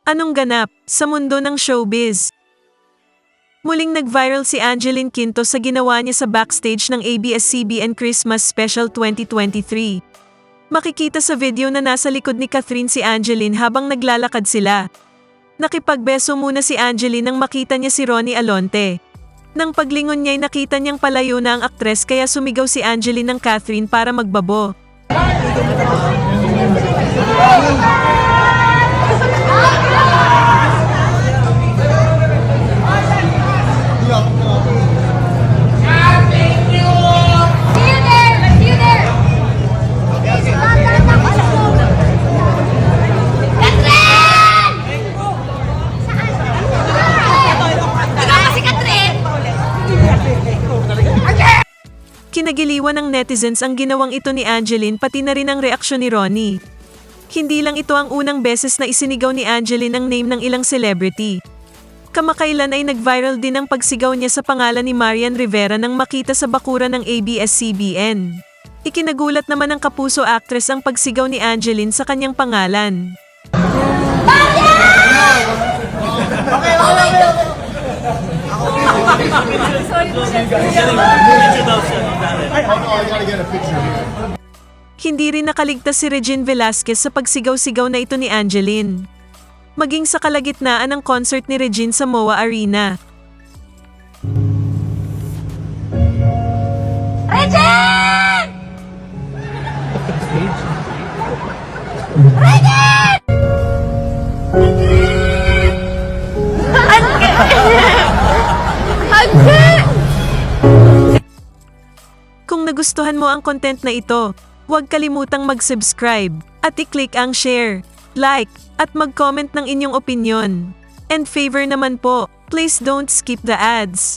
Anong ganap sa mundo ng showbiz? Muling nag-viral si Angeline Quinto sa ginawa niya sa backstage ng ABS-CBN Christmas Special 2023. Makikita sa video na nasa likod ni Catherine si Angeline habang naglalakad sila. Nakipagbeso muna si Angeline nang makita niya si Ronnie Alonte. Nang paglingon niya'y nakita niyang palayo na ang aktres kaya sumigaw si Angeline ng Catherine para magbabo. Kinagiliwan ng netizens ang ginawang ito ni Angeline pati na rin ang reaksyon ni Ronnie. Hindi lang ito ang unang beses na isinigaw ni Angeline ang name ng ilang celebrity. Kamakailan ay nag-viral din ang pagsigaw niya sa pangalan ni Marian Rivera nang makita sa bakuran ng ABS-CBN. Ikinagulat naman ng kapuso actress ang pagsigaw ni Angeline sa kanyang pangalan. Hindi rin nakaligtas si Regine Velasquez sa pagsigaw-sigaw na ito ni Angeline. Maging sa kalagitnaan ng concert ni Regine sa MOA Arena. Regine! Regine! Kung nagustuhan mo ang content na ito, huwag kalimutang mag-subscribe at i-click ang share, like, at mag-comment ng inyong opinyon. And favor naman po, please don't skip the ads.